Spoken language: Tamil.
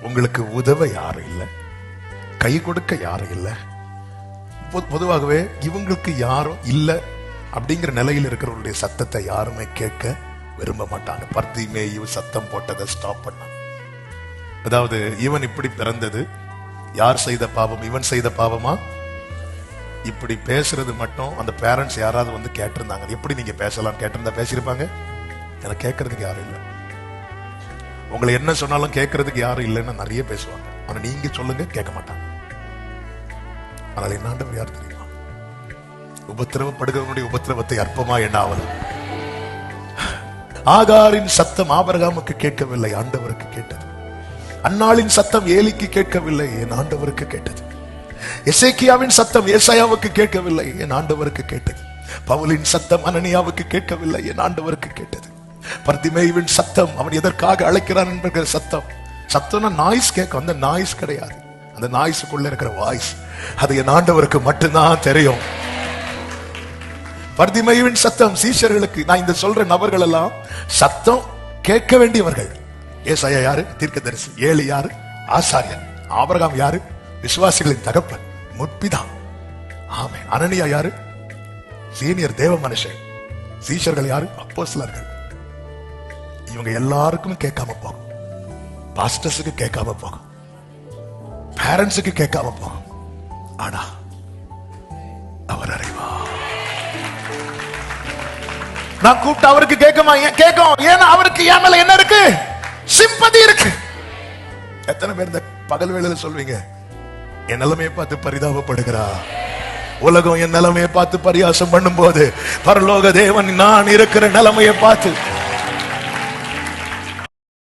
உங்களுக்கு உதவ யாரும் இல்லை, கை கொடுக்க யாரும் இல்லை. பொதுவாகவே இவங்களுக்கு யாரும் இல்லை அப்படிங்கிற நிலையில் இருக்கிறவருடைய சத்தத்தை யாருமே கேட்க விரும்ப மாட்டாங்க. பர்திமேயு சத்தம் போட்டதை ஸ்டாப் பண்ணான். அதாவது இவன் இப்படி பிறந்தது யார் செய்த பாவம்? இவன் செய்த பாவமா? இப்படி பேசுறது மட்டும் அந்த பேரண்ட்ஸ் யாராவது வந்து கேட்டிருந்தாங்க, எப்படி நீங்க பேசலாம் கேட்டிருந்தா பேசியிருப்பாங்க. எனக்கு கேட்கறதுக்கு யாரும் இல்லை. உங்களை என்ன சொன்னாலும் கேட்கறதுக்கு யாரும் இல்லைன்னு நிறைய பேசுவாங்க. ஆனா நீங்க சொல்லுங்க, கேட்க மாட்டாங்க. ஆனால் என்ன ஆண்டவர் யார் தெரியுமா? உபத்திரவப்படுகிறவனுடைய உபத்திரவத்தை அற்பமா எண்ணாமல். ஆகாரின் சத்தம் ஆபிரகாமுக்கு கேட்கவில்லை, ஆண்டவருக்கு கேட்டது. அன்னாளின் சத்தம் ஏலிக்கு கேட்கவில்லை, என் ஆண்டவருக்கு கேட்டது. எசேக்கியாவின் சத்தம் ஏசாயாவுக்கு கேட்கவில்லை, என் ஆண்டவருக்கு கேட்டது. பவுலின் சத்தம் அனனியாவுக்கு கேட்கவில்லை, என் ஆண்டவருக்கு கேட்டது. பர்திமேயுவின் சத்தம், அவன் எதற்காக அழைக்கிறான் என்கிற சத்தம். சத்தம்னா நாய்ஸ் கேட்கும், அந்த நாய்ஸ் கிடையாது. அந்த நாய்ஸுக்குள்ள இருக்கிற வாய்ஸ், அது என் ஆண்டவருக்கு மட்டும்தான் தெரியும். பர்திமேயுவின் சத்தம் சீஷர்களுக்கு, நான் இந்த சொல்ற நபர்கள் எல்லாம் சத்தம் கேட்க வேண்டியவர்கள். ஏசாயா யாரு? தீர்க்கதரிசி. ஏலி யாரு? ஆசாரியன். ஆபிரகாம் யாரு? விசுவாசிகளின் தகப்பன், முற்பிதா. ஆமென். அனனியா யாரு? சீனியர் தேவ மனுஷன். சீஷர்கள் யாரு? அப்போஸ்தலர்கள். இவங்க எல்லாருக்கும் கேட்காம போகும். பாஸ்டர்ஸுக்கு கேட்காம போகும், பேரண்ட்ஸுக்கு கேட்காம போகும். ஆனா அவர் அறிவா. நான் கூப்பிட்டு அவருக்கு கேட்குமா? கேட்கும். ஏன்னா அவருக்கு என் மேல என்ன இருக்கு? சிம்பதி இருக்கு. எத்தனை பேர் இந்த பகல் வேளையில சொல்வீங்க, என் நிலைமையை பார்த்து பரிதாபப்படுகிறா? உலகம் என் நிலைமையை பார்த்து பரியாசம் பண்ணும் போது பரலோக தேவன் நான் இருக்கிற நிலைமையை பார்த்து